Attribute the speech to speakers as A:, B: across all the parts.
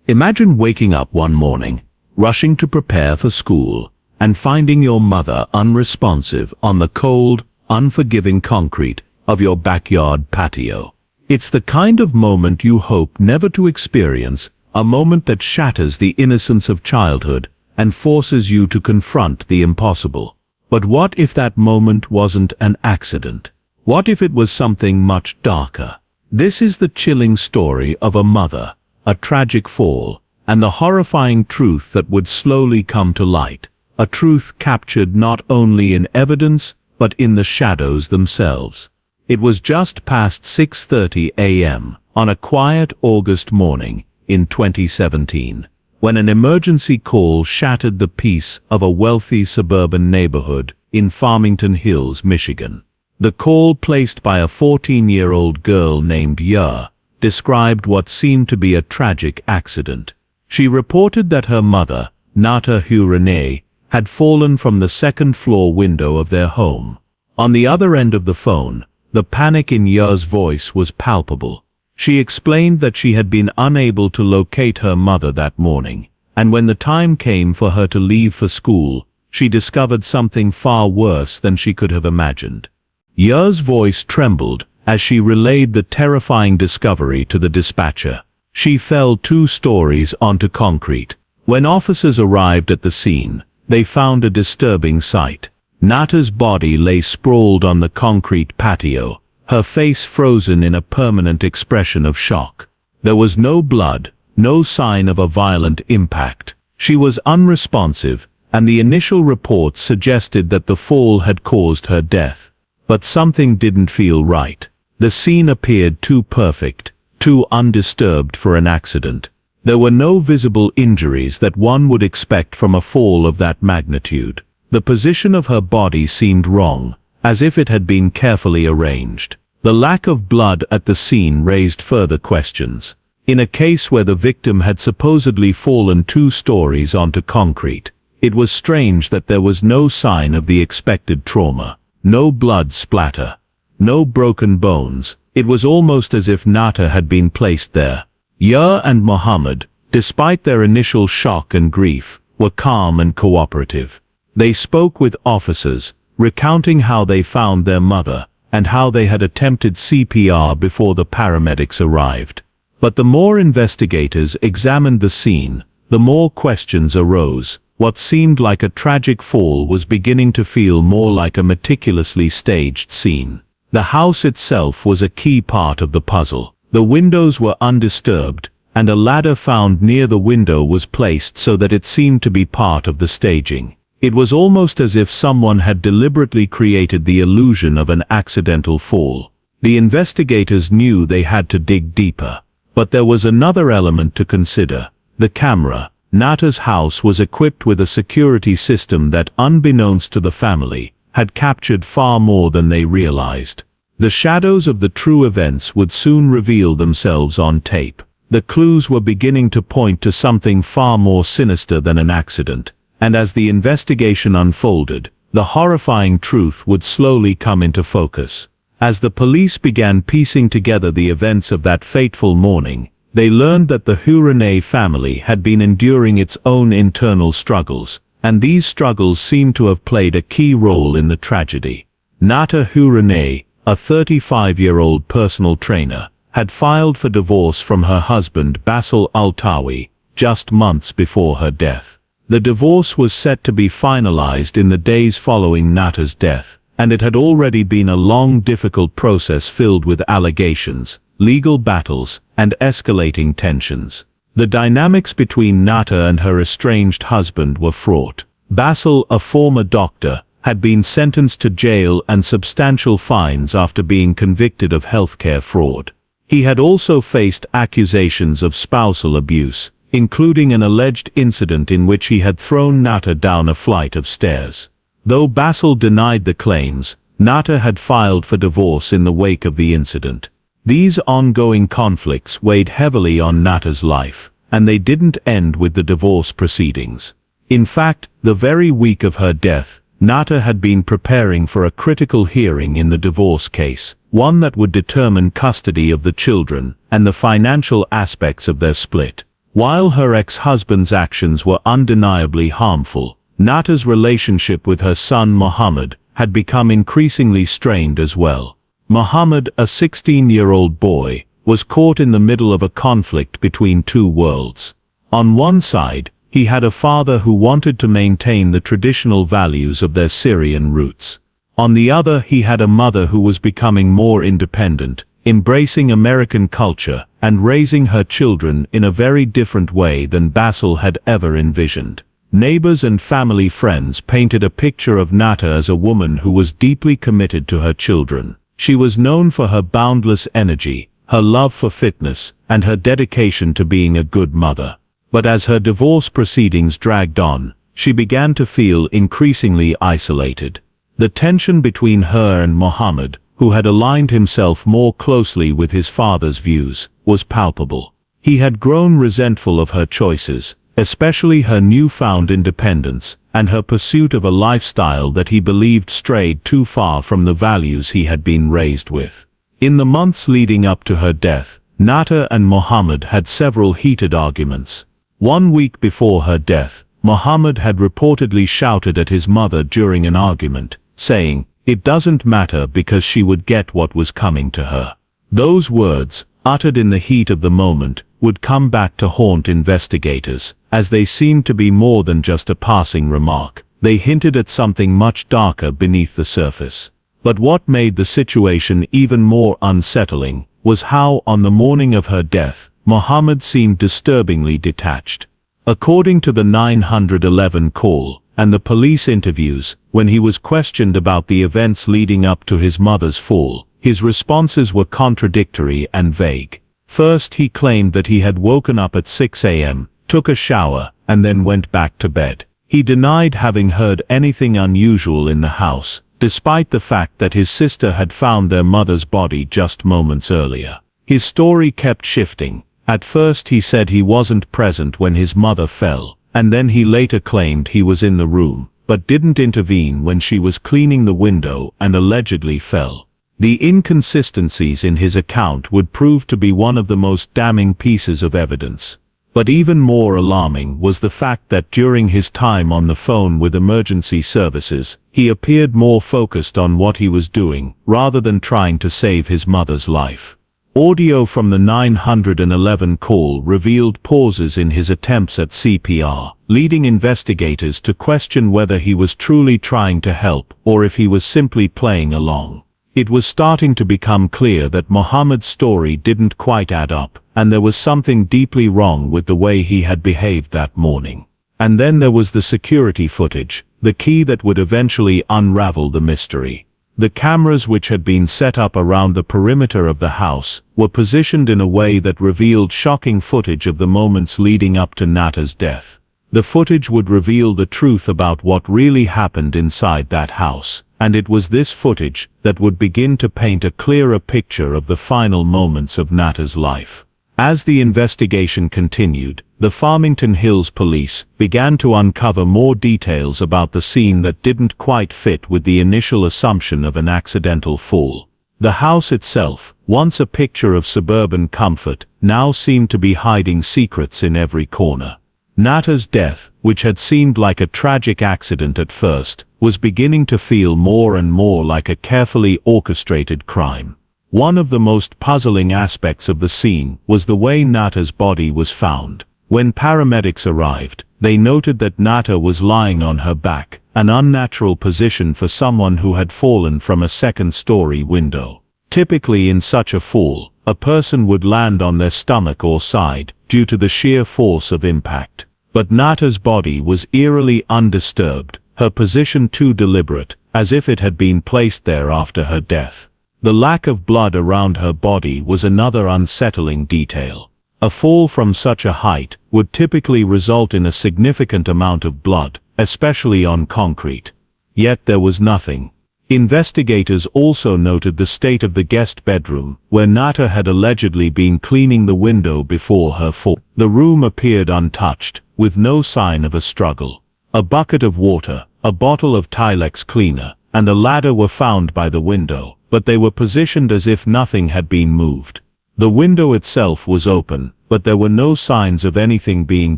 A: Imagine waking up one morning, rushing to prepare for school, and finding your mother unresponsive on the cold, unforgiving concrete of your backyard patio. It's the kind of moment you hope never to experience, a moment that shatters the innocence of childhood and forces you to confront the impossible. But what if that moment wasn't an accident? What if it was something much darker? This is the chilling story of a mother, a tragic fall, and the horrifying truth that would slowly come to light, a truth captured not only in evidence, but in the shadows themselves. It was just past 6:30 a.m. on a quiet August morning in 2017, when an emergency call shattered the peace of a wealthy suburban neighborhood in Farmington Hills, Michigan. The call, placed by a 14-year-old girl named Huranieh, described what seemed to be a tragic accident. She reported that her mother, Huranieh, had fallen from the second-floor window of their home. On the other end of the phone, the panic in Huranieh's voice was palpable. She explained that she had been unable to locate her mother that morning, and when the time came for her to leave for school, she discovered something far worse than she could have imagined. Huranieh's voice trembled as she relayed the terrifying discovery to the dispatcher. She fell 2 stories onto concrete. When officers arrived at the scene, they found a disturbing sight. Huranieh's body lay sprawled on the concrete patio, her face frozen in a permanent expression of shock. There was no blood, no sign of a violent impact. She was unresponsive, and the initial reports suggested that the fall had caused her death. But something didn't feel right. The scene appeared too perfect, too undisturbed for an accident. There were no visible injuries that one would expect from a fall of that magnitude. The position of her body seemed wrong, as if it had been carefully arranged. The lack of blood at the scene raised further questions. In a case where the victim had supposedly fallen 2 stories onto concrete, it was strange that there was no sign of the expected trauma. No blood splatter, no broken bones. It was almost as if Huranieh had been placed there. Huranieh and Mohammed, despite their initial shock and grief, were calm and cooperative. They spoke with officers, recounting how they found their mother and how they had attempted CPR before the paramedics arrived. But the more investigators examined the scene, the more questions arose. What seemed like a tragic fall was beginning to feel more like a meticulously staged scene. The house itself was a key part of the puzzle. The windows were undisturbed, and a ladder found near the window was placed so that it seemed to be part of the staging. It was almost as if someone had deliberately created the illusion of an accidental fall. The investigators knew they had to dig deeper. But there was another element to consider: the camera. Huranieh's house was equipped with a security system that, unbeknownst to the family, had captured far more than they realized. The shadows of the true events would soon reveal themselves on tape. The clues were beginning to point to something far more sinister than an accident, and as the investigation unfolded, the horrifying truth would slowly come into focus. As the police began piecing together the events of that fateful morning, they learned that the Huranieh family had been enduring its own internal struggles, and these struggles seemed to have played a key role in the tragedy. Huranieh, a 35-year-old personal trainer, had filed for divorce from her husband Basil Altawi just months before her death. The divorce was set to be finalized in the days following Huranieh's death, and it had already been a long, difficult process filled with allegations, legal battles, and escalating tensions. The dynamics between Huranieh and her estranged husband were fraught. Basil, a former doctor, had been sentenced to jail and substantial fines after being convicted of healthcare fraud. He had also faced accusations of spousal abuse, including an alleged incident in which he had thrown Huranieh down a flight of stairs. Though Basil denied the claims, Huranieh had filed for divorce in the wake of the incident. These ongoing conflicts weighed heavily on Huranieh's life, and they didn't end with the divorce proceedings. In fact, the very week of her death, Huranieh had been preparing for a critical hearing in the divorce case, one that would determine custody of the children and the financial aspects of their split. While her ex-husband's actions were undeniably harmful, Nata's relationship with her son Mohammed had become increasingly strained as well. Mohammed, a 16-year-old boy, was caught in the middle of a conflict between two worlds. On one side, he had a father who wanted to maintain the traditional values of their Syrian roots. On the other, he had a mother who was becoming more independent, embracing American culture and raising her children in a very different way than Basil had ever envisioned. Neighbors and family friends painted a picture of Nata as a woman who was deeply committed to her children. She was known for her boundless energy, her love for fitness, and her dedication to being a good mother. But as her divorce proceedings dragged on, she began to feel increasingly isolated. The tension between her and Mohammed, who had aligned himself more closely with his father's views, was palpable. He had grown resentful of her choices, especially her newfound independence, and her pursuit of a lifestyle that he believed strayed too far from the values he had been raised with. In the months leading up to her death, Nata and Mohammed had several heated arguments. 1 week before her death, Mohammed had reportedly shouted at his mother during an argument, saying, "It doesn't matter because she would get what was coming to her." Those words, uttered in the heat of the moment, would come back to haunt investigators, as they seemed to be more than just a passing remark. They hinted at something much darker beneath the surface. But what made the situation even more unsettling was how, on the morning of her death, Mohammed seemed disturbingly detached. According to the 911 call and the police interviews, when he was questioned about the events leading up to his mother's fall, his responses were contradictory and vague. First, he claimed that he had woken up at 6 a.m., took a shower, and then went back to bed. He denied having heard anything unusual in the house, despite the fact that his sister had found their mother's body just moments earlier. His story kept shifting. At first he said he wasn't present when his mother fell, and then he later claimed he was in the room, but didn't intervene when she was cleaning the window and allegedly fell. The inconsistencies in his account would prove to be one of the most damning pieces of evidence. But even more alarming was the fact that during his time on the phone with emergency services, he appeared more focused on what he was doing, rather than trying to save his mother's life. Audio from the 911 call revealed pauses in his attempts at CPR, leading investigators to question whether he was truly trying to help or if he was simply playing along. It was starting to become clear that Mohammed's story didn't quite add up, and there was something deeply wrong with the way he had behaved that morning. And then there was the security footage, the key that would eventually unravel the mystery. The cameras, which had been set up around the perimeter of the house, were positioned in a way that revealed shocking footage of the moments leading up to Nata's death. The footage would reveal the truth about what really happened inside that house, and it was this footage that would begin to paint a clearer picture of the final moments of Nata's life. As the investigation continued, the Farmington Hills police began to uncover more details about the scene that didn't quite fit with the initial assumption of an accidental fall. The house itself, once a picture of suburban comfort, now seemed to be hiding secrets in every corner. Nata's death, which had seemed like a tragic accident at first, was beginning to feel more and more like a carefully orchestrated crime. One of the most puzzling aspects of the scene was the way Nata's body was found. When paramedics arrived, they noted that Nata was lying on her back, an unnatural position for someone who had fallen from a second-story window. Typically in such a fall, a person would land on their stomach or side, due to the sheer force of impact. But Nata's body was eerily undisturbed, her position too deliberate, as if it had been placed there after her death. The lack of blood around her body was another unsettling detail. A fall from such a height would typically result in a significant amount of blood, especially on concrete. Yet there was nothing. Investigators also noted the state of the guest bedroom, where Nata had allegedly been cleaning the window before her fall. The room appeared untouched, with no sign of a struggle. A bucket of water, a bottle of Tilex cleaner, and a ladder were found by the window, but they were positioned as if nothing had been moved. The window itself was open, but there were no signs of anything being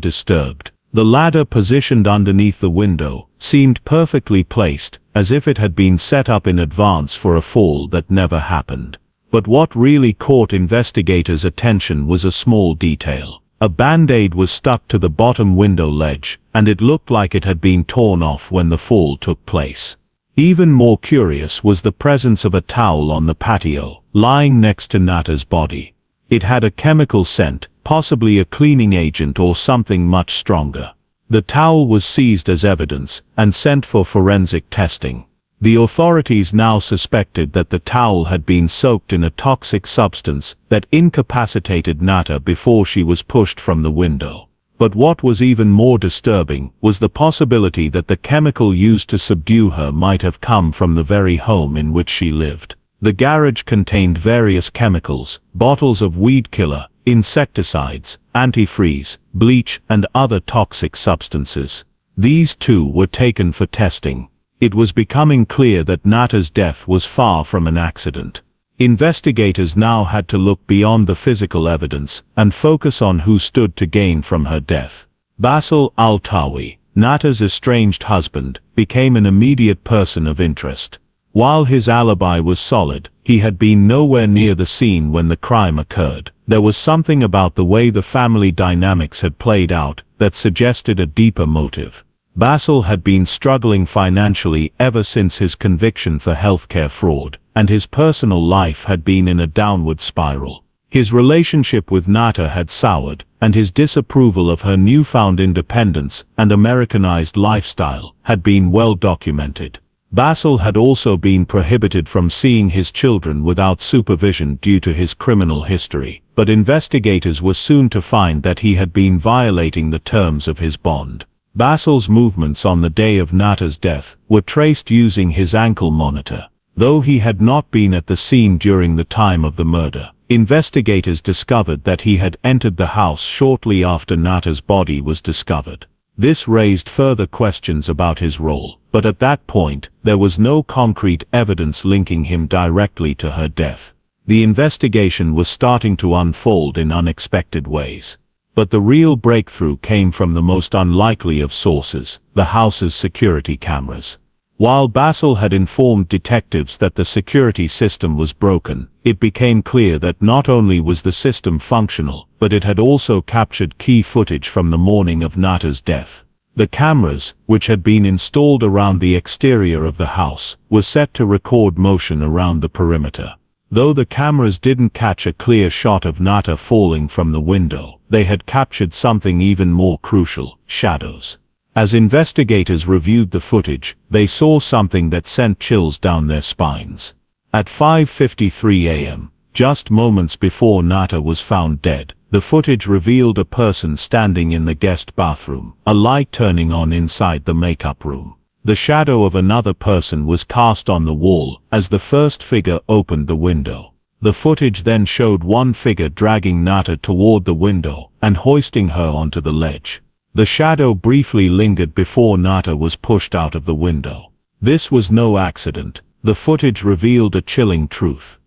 A: disturbed. The ladder positioned underneath the window seemed perfectly placed, as if it had been set up in advance for a fall that never happened. But what really caught investigators' attention was a small detail. A band-aid was stuck to the bottom window ledge, and it looked like it had been torn off when the fall took place. Even more curious was the presence of a towel on the patio, lying next to Nata's body. It had a chemical scent, possibly a cleaning agent or something much stronger. The towel was seized as evidence and sent for forensic testing. The authorities now suspected that the towel had been soaked in a toxic substance that incapacitated Nata before she was pushed from the window. But what was even more disturbing was the possibility that the chemical used to subdue her might have come from the very home in which she lived. The garage contained various chemicals, bottles of weed killer, insecticides, antifreeze, bleach, and other toxic substances. These too were taken for testing. It was becoming clear that Nata's death was far from an accident. Investigators now had to look beyond the physical evidence and focus on who stood to gain from her death. Basil Al-Tawi, Nata's estranged husband, became an immediate person of interest. While his alibi was solid, he had been nowhere near the scene when the crime occurred. There was something about the way the family dynamics had played out that suggested a deeper motive. Basil had been struggling financially ever since his conviction for healthcare fraud, and his personal life had been in a downward spiral. His relationship with Nata had soured, and his disapproval of her newfound independence and Americanized lifestyle had been well documented. Basil had also been prohibited from seeing his children without supervision due to his criminal history, but investigators were soon to find that he had been violating the terms of his bond. Basil's movements on the day of Nata's death were traced using his ankle monitor. Though he had not been at the scene during the time of the murder, investigators discovered that he had entered the house shortly after Nata's body was discovered. This raised further questions about his role, but at that point, there was no concrete evidence linking him directly to her death. The investigation was starting to unfold in unexpected ways. But the real breakthrough came from the most unlikely of sources, the house's security cameras. While Basil had informed detectives that the security system was broken, it became clear that not only was the system functional, but it had also captured key footage from the morning of Nata's death. The cameras, which had been installed around the exterior of the house, were set to record motion around the perimeter. Though the cameras didn't catch a clear shot of Nata falling from the window, they had captured something even more crucial: shadows. As investigators reviewed the footage, they saw something that sent chills down their spines. At 5:53 a.m., just moments before Nata was found dead, the footage revealed a person standing in the guest bathroom, a light turning on inside the makeup room. The shadow of another person was cast on the wall as the first figure opened the window. The footage then showed one figure dragging Nata toward the window and hoisting her onto the ledge. The shadow briefly lingered before Nata was pushed out of the window. This was no accident. The footage revealed a chilling truth.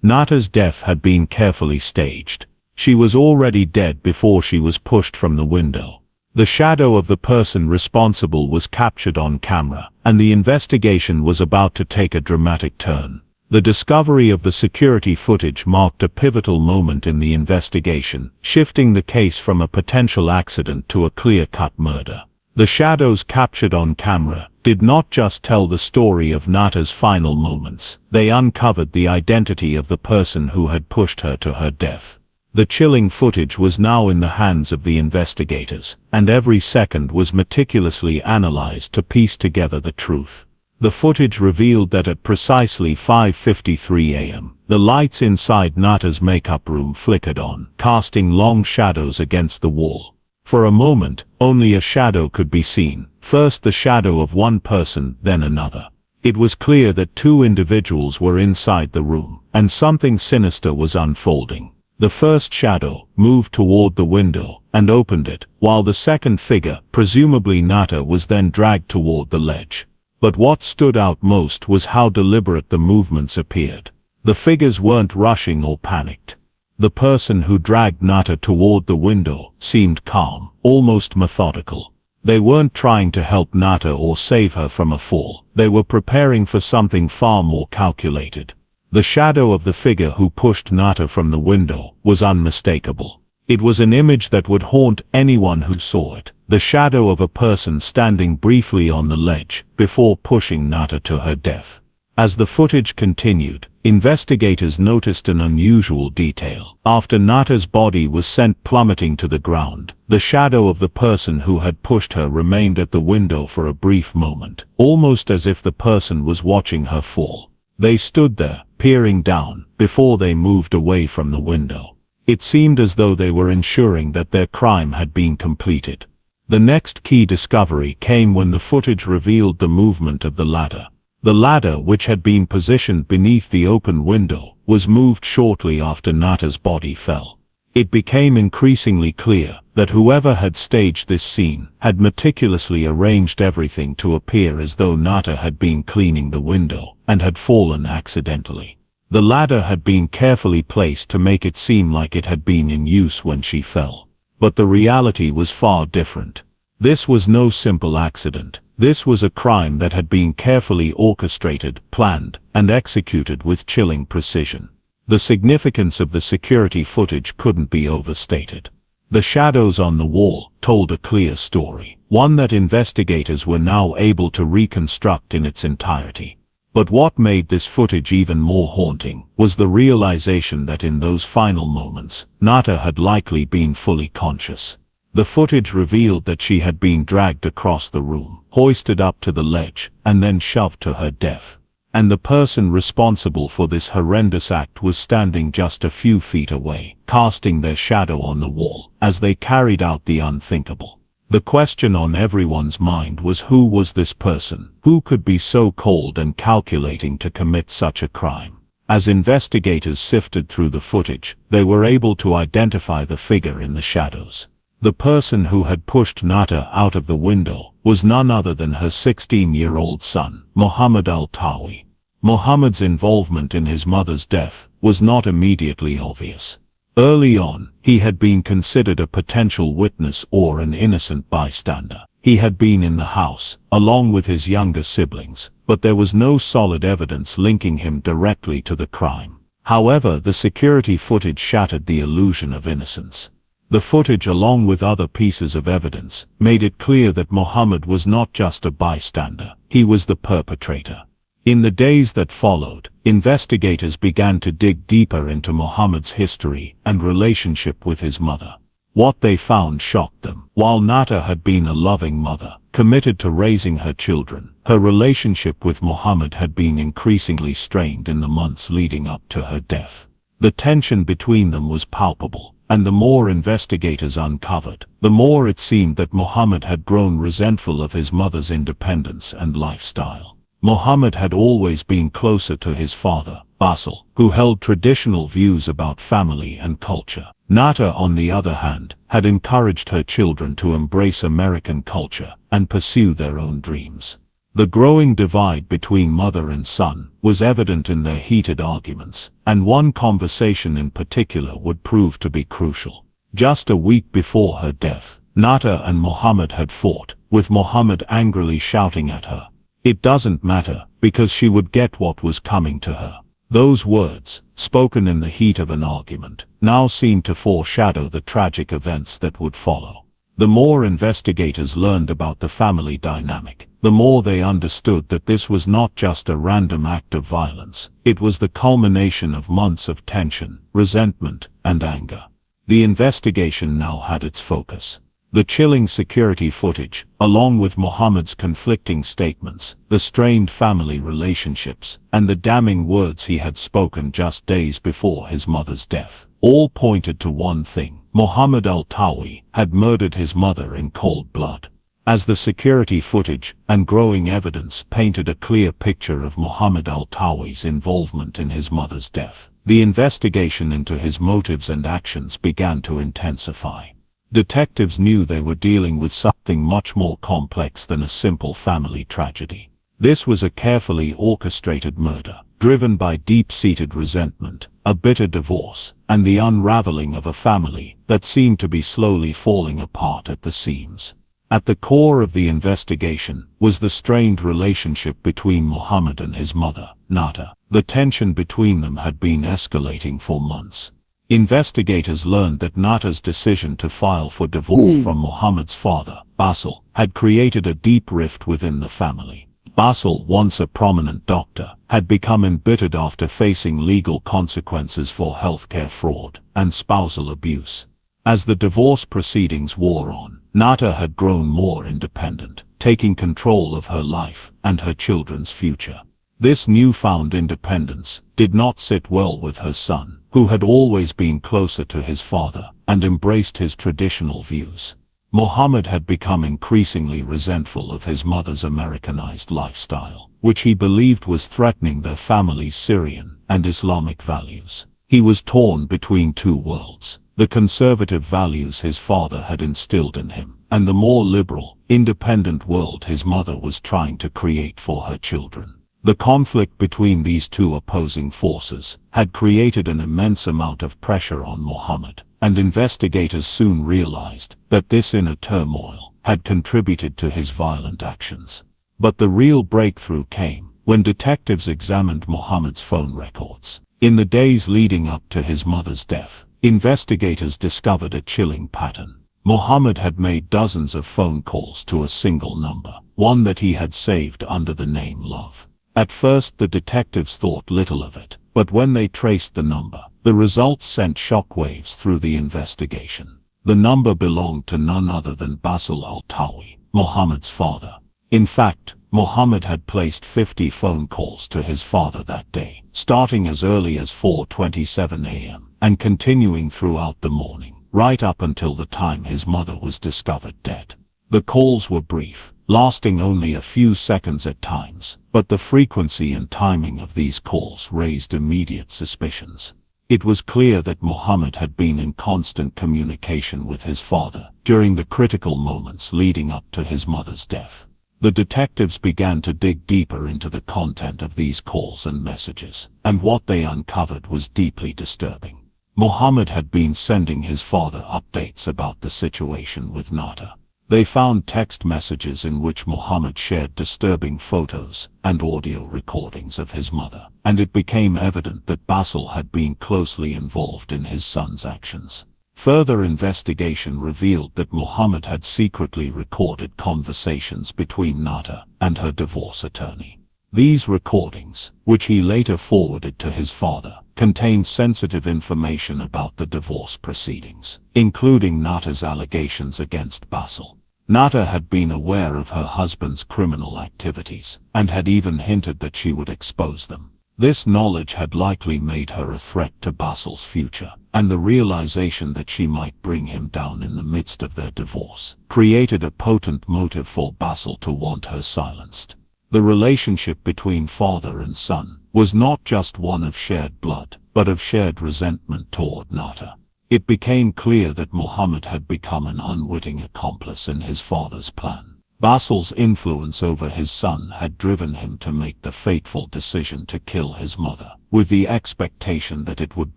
A: Nata's death had been carefully staged. She was already dead before she was pushed from the window. The shadow of the person responsible was captured on camera, and the investigation was about to take a dramatic turn. The discovery of the security footage marked a pivotal moment in the investigation, shifting the case from a potential accident to a clear-cut murder. The shadows captured on camera did not just tell the story of Nata's final moments. They uncovered the identity of the person who had pushed her to her death. The chilling footage was now in the hands of the investigators, and every second was meticulously analyzed to piece together the truth. The footage revealed that at precisely 5:53 a.m., the lights inside Nata's makeup room flickered on, casting long shadows against the wall. For a moment, only a shadow could be seen, first the shadow of one person, then another. It was clear that two individuals were inside the room, and something sinister was unfolding. The first shadow moved toward the window and opened it, while the second figure, presumably Nata, was then dragged toward the ledge. But what stood out most was how deliberate the movements appeared. The figures weren't rushing or panicked.
B: The person who dragged Nata toward the window seemed calm, almost methodical. They weren't trying to help Nata or save her from a fall. They were preparing for something far more calculated. The shadow of the figure who pushed Nata from the window was unmistakable. It was an image that would haunt anyone who saw it. The shadow of a person standing briefly on the ledge before pushing Nata to her death. As the footage continued, investigators noticed an unusual detail. After Nata's body was sent plummeting to the ground, the shadow of the person who had pushed her remained at the window for a brief moment, almost as if the person was watching her fall. They stood there, peering down, before they moved away from the window. It seemed as though they were ensuring that their crime had been completed. The next key discovery came when the footage revealed the movement of the ladder. The ladder, which had been positioned beneath the open window, was moved shortly after Nata's body fell. It became increasingly clear that whoever had staged this scene had meticulously arranged everything to appear as though Nata had been cleaning the window and had fallen accidentally. The ladder had been carefully placed to make it seem like it had been in use when she fell. But the reality was far different. This was no simple accident. This was a crime that had been carefully orchestrated, planned, and executed with chilling precision. The significance of the security footage couldn't be overstated. The shadows on the wall told a clear story, one that investigators were now able to reconstruct in its entirety. But what made this footage even more haunting was the realization that in those final moments, Nata had likely been fully conscious. The footage revealed that she had been dragged across the room, hoisted up to the ledge, and then shoved to her death. And the person responsible for this horrendous act was standing just a few feet away, casting their shadow on the wall as they carried out the unthinkable. The question on everyone's mind was, who was this person? Who could be so cold and calculating to commit such a crime? As investigators sifted through the footage, they were able to identify the figure in the shadows. The person who had pushed Nata out of the window was none other than her 16-year-old son, Mohammed Al-Tawi. Mohammed's involvement in his mother's death was not immediately obvious. Early on, he had been considered a potential witness or an innocent bystander. He had been in the house, along with his younger siblings, but there was no solid evidence linking him directly to the crime. However, the security footage shattered the illusion of innocence. The footage, along with other pieces of evidence, made it clear that Mohammed was not just a bystander, he was the perpetrator. In the days that followed, investigators began to dig deeper into Mohammed's history and relationship with his mother. What they found shocked them. While Nata had been a loving mother, committed to raising her children, her relationship with Mohammed had been increasingly strained in the months leading up to her death. The tension between them was palpable, and the more investigators uncovered, the more it seemed that Mohammed had grown resentful of his mother's independence and lifestyle. Mohammed had always been closer to his father, Basil, who held traditional views about family and culture. Nata, on the other hand, had encouraged her children to embrace American culture and pursue their own dreams. The growing divide between mother and son was evident in their heated arguments, and one conversation in particular would prove to be crucial. Just a week before her death, Nata and Mohammed had fought, with Mohammed angrily shouting at her, "It doesn't matter," because she would get what was coming to her. Those words, spoken in the heat of an argument, now seemed to foreshadow the tragic events that would follow. The more investigators learned about the family dynamic, the more they understood that this was not just a random act of violence. It was the culmination of months of tension, resentment, and anger. The investigation now had its focus. The chilling security footage, along with Mohammed's conflicting statements, the strained family relationships, and the damning words he had spoken just days before his mother's death, all pointed to one thing: Mohammed Al-Tawi had murdered his mother in cold blood. As the security footage and growing evidence painted a clear picture of Mohammed Al-Tawi's involvement in his mother's death, the investigation into his motives and actions began to intensify. Detectives knew they were dealing with something much more complex than a simple family tragedy. This was a carefully orchestrated murder, driven by deep-seated resentment, a bitter divorce, and the unraveling of a family that seemed to be slowly falling apart at the seams. At the core of the investigation was the strained relationship between Muhammad and his mother, Nata. The tension between them had been escalating for months. Investigators learned that Nata's decision to file for divorce from Muhammad's father, Basil, had created a deep rift within the family. Basil, once a prominent doctor, had become embittered after facing legal consequences for healthcare fraud and spousal abuse. As the divorce proceedings wore on, Nata had grown more independent, taking control of her life and her children's future. This newfound independence did not sit well with her son, who had always been closer to his father and embraced his traditional views. Muhammad had become increasingly resentful of his mother's Americanized lifestyle, which he believed was threatening their family's Syrian and Islamic values. He was torn between two worlds: the conservative values his father had instilled in him, and the more liberal, independent world his mother was trying to create for her children. The conflict between these two opposing forces had created an immense amount of pressure on Muhammad, and investigators soon realized that this inner turmoil had contributed to his violent actions. But the real breakthrough came when detectives examined Muhammad's phone records. In the days leading up to his mother's death, investigators discovered a chilling pattern. Muhammad had made dozens of phone calls to a single number, one that he had saved under the name Love. At first the detectives thought little of it, but when they traced the number, the results sent shockwaves through the investigation. The number belonged to none other than Basil al-Tawi, Muhammad's father. In fact, Muhammad had placed 50 phone calls to his father that day, starting as early as 4:27 a.m. and continuing throughout the morning, right up until the time his mother was discovered dead. The calls were brief, lasting only a few seconds at times, but the frequency and timing of these calls raised immediate suspicions. It was clear that Muhammad had been in constant communication with his father during the critical moments leading up to his mother's death. The detectives began to dig deeper into the content of these calls and messages, and what they uncovered was deeply disturbing. Muhammad had been sending his father updates about the situation with Nata. They found text messages in which Muhammad shared disturbing photos and audio recordings of his mother, and it became evident that Basil had been closely involved in his son's actions. Further investigation revealed that Muhammad had secretly recorded conversations between Nata and her divorce attorney. These recordings, which he later forwarded to his father, contained sensitive information about the divorce proceedings, including Nata's allegations against Basil. Nata had been aware of her husband's criminal activities, and had even hinted that she would expose them. This knowledge had likely made her a threat to Basil's future, and the realization that she might bring him down in the midst of their divorce created a potent motive for Basil to want her silenced. The relationship between father and son was not just one of shared blood, but of shared resentment toward Nata. It became clear that Muhammad had become an unwitting accomplice in his father's plan. Basil's influence over his son had driven him to make the fateful decision to kill his mother, with the expectation that it would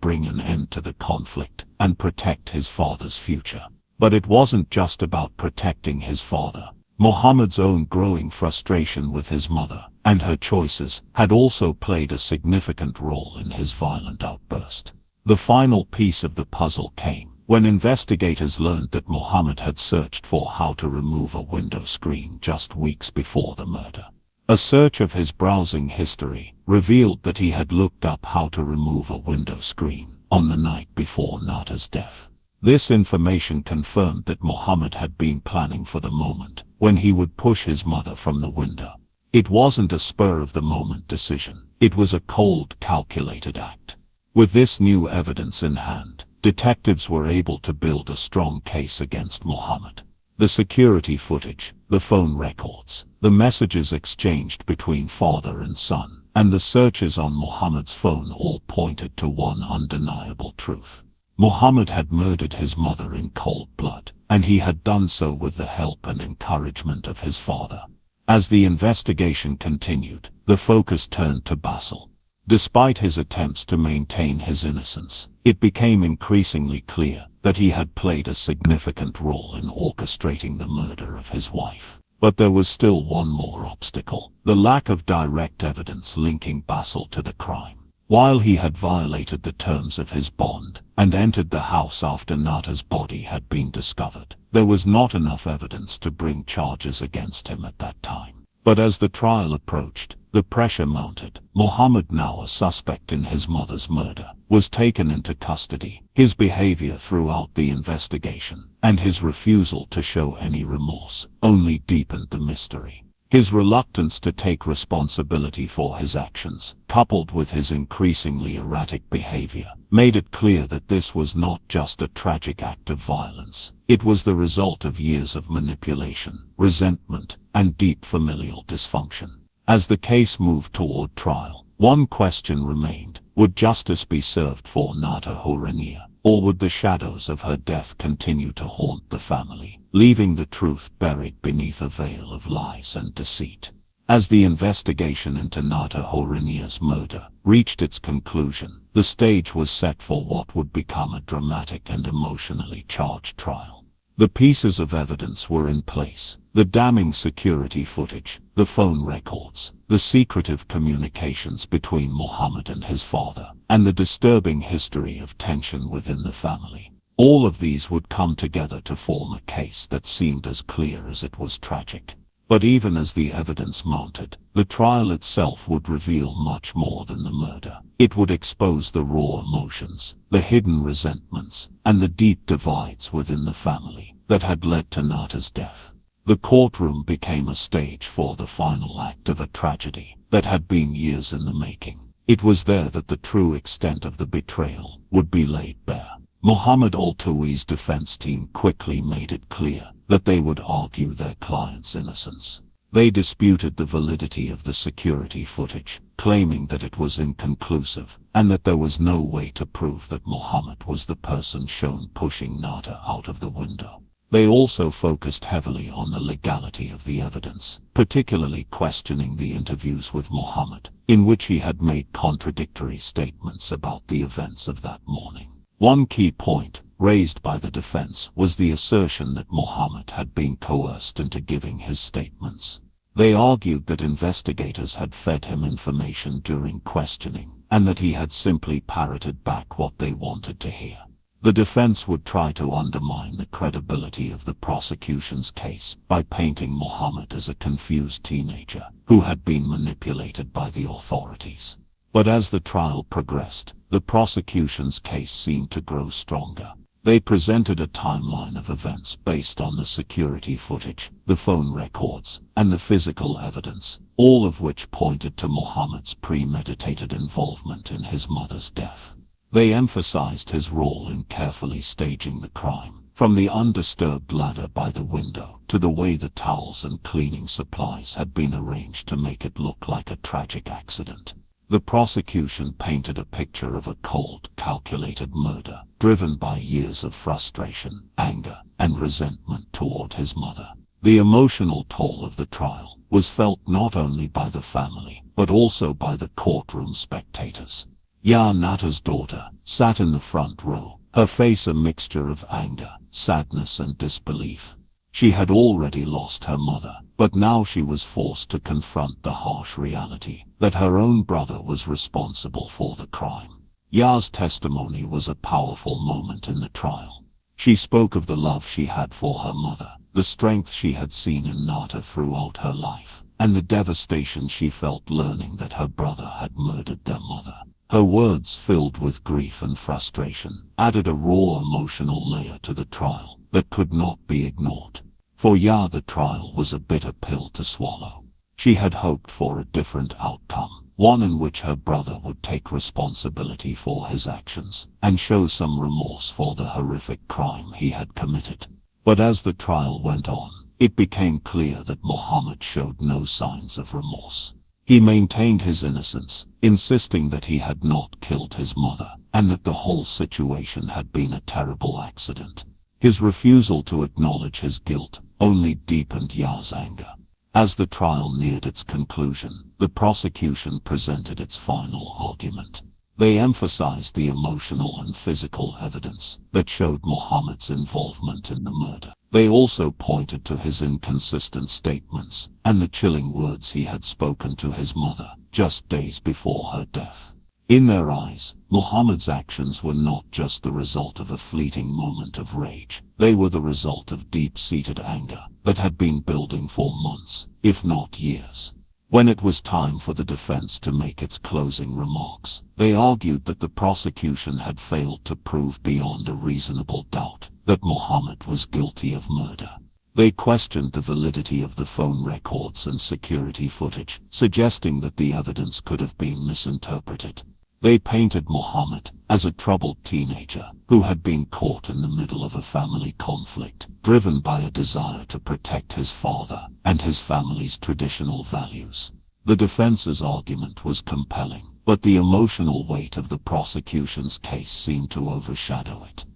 B: bring an end to the conflict and protect his father's future. But it wasn't just about protecting his father. Muhammad's own growing frustration with his mother and her choices had also played a significant role in his violent outburst. The final piece of the puzzle came when investigators learned that Muhammad had searched for how to remove a window screen just weeks before the murder. A search of his browsing history revealed that he had looked up how to remove a window screen on the night before Nata's death. This information confirmed that Muhammad had been planning for the moment when he would push his mother from the window. It wasn't a spur-of-the-moment decision. It was a cold, calculated act. With this new evidence in hand, detectives were able to build a strong case against Muhammad. The security footage, the phone records, the messages exchanged between father and son, and the searches on Muhammad's phone all pointed to one undeniable truth. Muhammad had murdered his mother in cold blood, and he had done so with the help and encouragement of his father. As the investigation continued, the focus turned to Basil. Despite his attempts to maintain his innocence, it became increasingly clear that he had played a significant role in orchestrating the murder of his wife. But there was still one more obstacle: the lack of direct evidence linking Basil to the crime. While he had violated the terms of his bond and entered the house after Nata's body had been discovered, there was not enough evidence to bring charges against him at that time. But as the trial approached, the pressure mounted. Mohammed, now a suspect in his mother's murder, was taken into custody. His behavior throughout the investigation and his refusal to show any remorse only deepened the mystery. His reluctance to take responsibility for his actions, coupled with his increasingly erratic behavior, made it clear that this was not just a tragic act of violence. It was the result of years of manipulation, resentment, and deep familial dysfunction. As the case moved toward trial, one question remained: would justice be served for Nata Huranieh, or would the shadows of her death continue to haunt the family, leaving the truth buried beneath a veil of lies and deceit? As the investigation into Nata Huranieh's murder reached its conclusion, the stage was set for what would become a dramatic and emotionally charged trial. The pieces of evidence were in place: the damning security footage, the phone records, the secretive communications between Mohammed and his father, and the disturbing history of tension within the family. All of these would come together to form a case that seemed as clear as it was tragic. But even as the evidence mounted, the trial itself would reveal much more than the murder. It would expose the raw emotions, the hidden resentments, and the deep divides within the family that had led to Nata's death. The courtroom became a stage for the final act of a tragedy that had been years in the making. It was there that the true extent of the betrayal would be laid bare. Mohammed Al-Tawi's defense team quickly made it clear that they would argue their client's innocence. They disputed the validity of the security footage, claiming that it was inconclusive and that there was no way to prove that Mohammed was the person shown pushing Nata out of the window. They also focused heavily on the legality of the evidence, particularly questioning the interviews with Mohammed, in which he had made contradictory statements about the events of that morning. One key point raised by the defense was the assertion that Mohammed had been coerced into giving his statements. They argued that investigators had fed him information during questioning, and that he had simply parroted back what they wanted to hear. The defense would try to undermine the credibility of the prosecution's case by painting Mohammed as a confused teenager who had been manipulated by the authorities. But as the trial progressed, the prosecution's case seemed to grow stronger. They presented a timeline of events based on the security footage, the phone records, and the physical evidence, all of which pointed to Mohammed's premeditated involvement in his mother's death. They emphasized his role in carefully staging the crime, from the undisturbed ladder by the window to the way the towels and cleaning supplies had been arranged to make it look like a tragic accident. The prosecution painted a picture of a cold, calculated murder, driven by years of frustration, anger, and resentment toward his mother. The emotional toll of the trial was felt not only by the family, but also by the courtroom spectators. Nata's daughter sat in the front row, her face a mixture of anger, sadness, and disbelief. She had already lost her mother, but now she was forced to confront the harsh reality that her own brother was responsible for the crime. Ya's testimony was a powerful moment in the trial. She spoke of the love she had for her mother, the strength she had seen in Nata throughout her life, and the devastation she felt learning that her brother had murdered their mother. Her words, filled with grief and frustration, added a raw emotional layer to the trial that could not be ignored. For Ya, the trial was a bitter pill to swallow. She had hoped for a different outcome, one in which her brother would take responsibility for his actions and show some remorse for the horrific crime he had committed. But as the trial went on, it became clear that Mohammed showed no signs of remorse. He maintained his innocence, insisting that he had not killed his mother and that the whole situation had been a terrible accident. His refusal to acknowledge his guilt only deepened Ya's anger. As the trial neared its conclusion, the prosecution presented its final argument. They emphasized the emotional and physical evidence that showed Muhammad's involvement in the murder. They also pointed to his inconsistent statements and the chilling words he had spoken to his mother just days before her death. In their eyes, Muhammad's actions were not just the result of a fleeting moment of rage. They were the result of deep-seated anger that had been building for months, if not years. When it was time for the defense to make its closing remarks, they argued that the prosecution had failed to prove beyond a reasonable doubt that Muhammad was guilty of murder. They questioned the validity of the phone records and security footage, suggesting that the evidence could have been misinterpreted. They painted Muhammad as a troubled teenager who had been caught in the middle of a family conflict, driven by a desire to protect his father and his family's traditional values. The defense's argument was compelling, but the emotional weight of the prosecution's case seemed to overshadow it.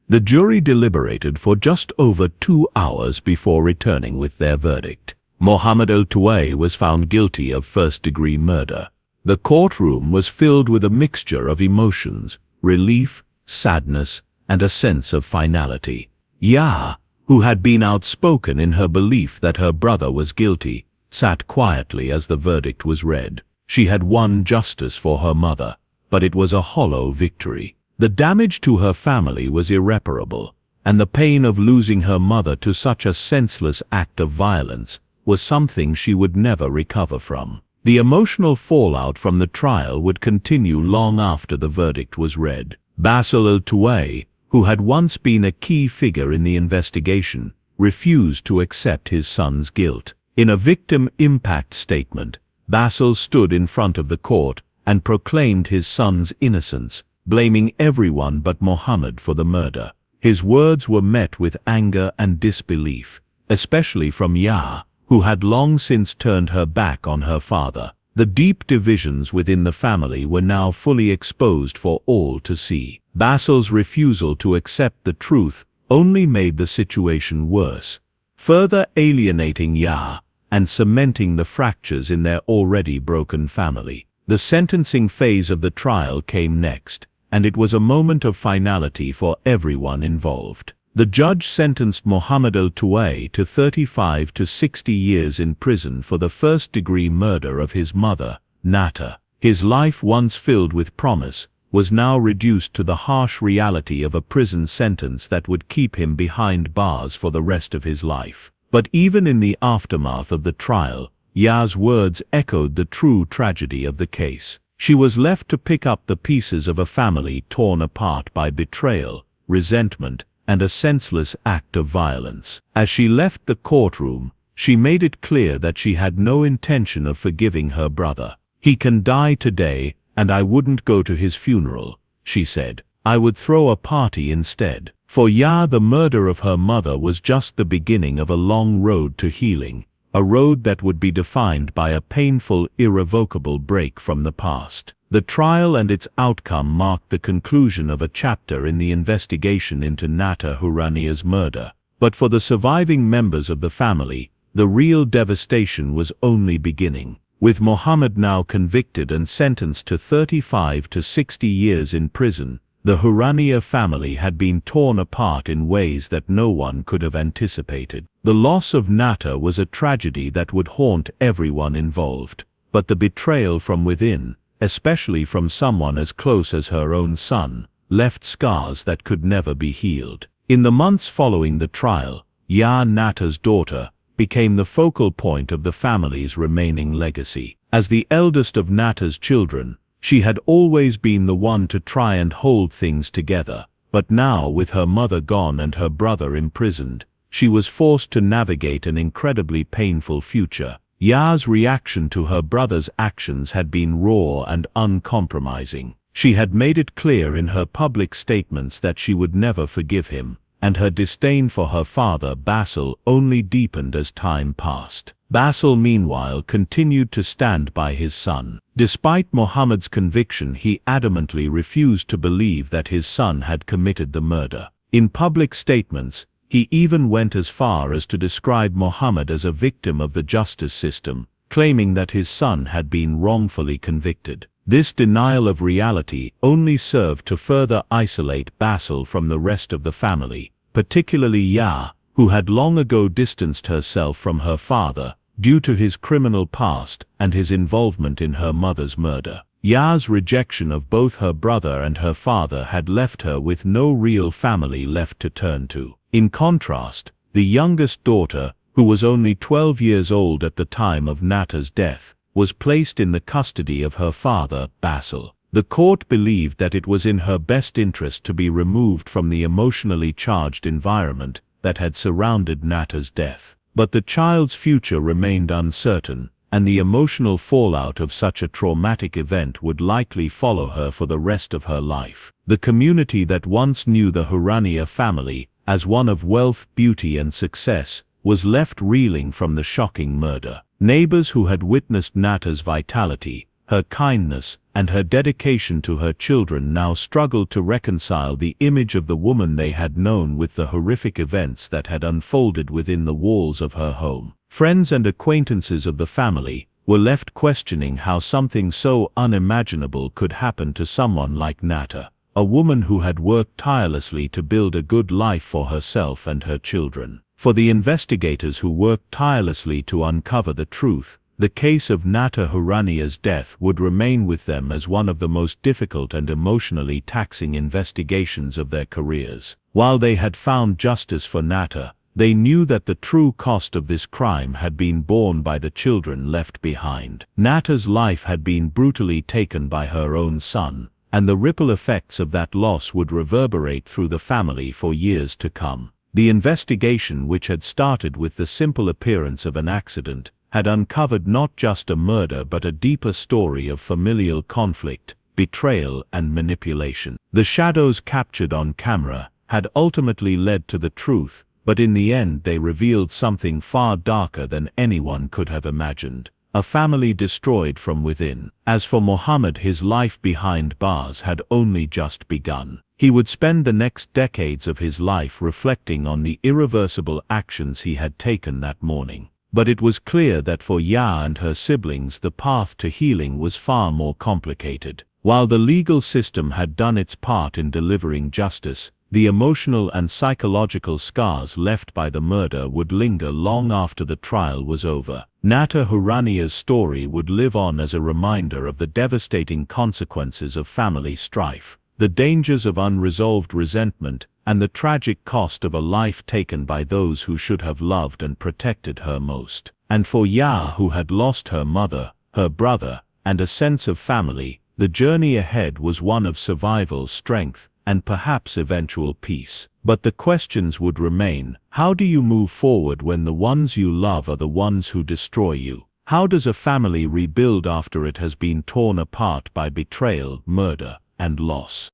A: The jury deliberated for just over 2 hours before returning with their verdict. Mohammed al-Tuwai was found guilty of first-degree murder. The courtroom was filled with a mixture of emotions, relief, sadness, and a sense of finality. Ya, who had been outspoken in her belief that her brother was guilty, sat quietly as the verdict was read. She had won justice for her mother, but it was a hollow victory. The damage to her family was irreparable, and the pain of losing her mother to such a senseless act of violence was something she would never recover from. The emotional fallout from the trial would continue long after the verdict was read. Basil al-Tuwai, who had once been a key figure in the investigation, refused to accept his son's guilt. In a victim impact statement, Basil stood in front of the court and proclaimed his son's innocence, blaming everyone but Muhammad for the murder. His words were met with anger and disbelief, especially from Ya, who had long since turned her back on her father. The deep divisions within the family were now fully exposed for all to see. Basil's refusal to accept the truth only made the situation worse, further alienating Ya and cementing the fractures in their already broken family. The sentencing phase of the trial came next, and it was a moment of finality for everyone involved. The judge sentenced Mohammed al-Tuwai to 35 to 60 years in prison for the first-degree murder of his mother, Nata. His life, once filled with promise, was now reduced to the harsh reality of a prison sentence that would keep him behind bars for the rest of his life. But even in the aftermath of the trial, Ya's words echoed the true tragedy of the case. She was left to pick up the pieces of a family torn apart by betrayal, resentment, and a senseless act of violence. As she left the courtroom, she made it clear that she had no intention of forgiving her brother. "He can die today, and I wouldn't go to his funeral," she said. "I would throw a party instead." For Ya, the murder of her mother was just the beginning of a long road to healing, a road that would be defined by a painful, irrevocable break from the past. The trial and its outcome marked the conclusion of a chapter in the investigation into Nata Huranieh's murder. But for the surviving members of the family, the real devastation was only beginning. With Muhammad now convicted and sentenced to 35 to 60 years in prison, the Huranieh family had been torn apart in ways that no one could have anticipated. The loss of Nata was a tragedy that would haunt everyone involved, but the betrayal from within, especially from someone as close as her own son, left scars that could never be healed. In the months following the trial, Ya, Nata's daughter, became the focal point of the family's remaining legacy. As the eldest of Nata's children, she had always been the one to try and hold things together, but now, with her mother gone and her brother imprisoned, she was forced to navigate an incredibly painful future. Ya's reaction to her brother's actions had been raw and uncompromising. She had made it clear in her public statements that she would never forgive him, and her disdain for her father Basil only deepened as time passed. Basil, meanwhile, continued to stand by his son. Despite Muhammad's conviction, he adamantly refused to believe that his son had committed the murder. In public statements, He even went as far as to describe Muhammad as a victim of the justice system, claiming that his son had been wrongfully convicted. This denial of reality only served to further isolate Basil from the rest of the family, particularly Yah, who had long ago distanced herself from her father due to his criminal past and his involvement in her mother's murder. Yah's rejection of both her brother and her father had left her with no real family left to turn to. In contrast, the youngest daughter, who was only 12 years old at the time of Nata's death, was placed in the custody of her father, Basil. The court believed that it was in her best interest to be removed from the emotionally charged environment that had surrounded Nata's death. But the child's future remained uncertain, and the emotional fallout of such a traumatic event would likely follow her for the rest of her life. The community that once knew the Huranieh family as one of wealth, beauty and success was left reeling from the shocking murder. Neighbors who had witnessed Nata's vitality, her kindness, and her dedication to her children now struggled to reconcile the image of the woman they had known with the horrific events that had unfolded within the walls of her home. Friends and acquaintances of the family were left questioning how something so unimaginable could happen to someone like Nata, a woman who had worked tirelessly to build a good life for herself and her children. For the investigators who worked tirelessly to uncover the truth, the case of Nata Huranieh's death would remain with them as one of the most difficult and emotionally taxing investigations of their careers. While they had found justice for Nata, they knew that the true cost of this crime had been borne by the children left behind. Nata's life had been brutally taken by her own son, and the ripple effects of that loss would reverberate through the family for years to come. The investigation, which had started with the simple appearance of an accident, had uncovered not just a murder but a deeper story of familial conflict, betrayal and manipulation. The shadows captured on camera had ultimately led to the truth, but in the end they revealed something far darker than anyone could have imagined. A family destroyed from within. As for Muhammad, his life behind bars had only just begun. He would spend the next decades of his life reflecting on the irreversible actions he had taken that morning. But it was clear that for Yah and her siblings the path to healing was far more complicated. While the legal system had done its part in delivering justice, the emotional and psychological scars left by the murder would linger long after the trial was over. Nata Huranieh's story would live on as a reminder of the devastating consequences of family strife, the dangers of unresolved resentment, and the tragic cost of a life taken by those who should have loved and protected her most. And for Yah, who had lost her mother, her brother, and a sense of family, the journey ahead was one of survival, strength, and perhaps eventual peace. But the questions would remain. How do you move forward when the ones you love are the ones who destroy you? How does a family rebuild after it has been torn apart by betrayal, murder, and loss?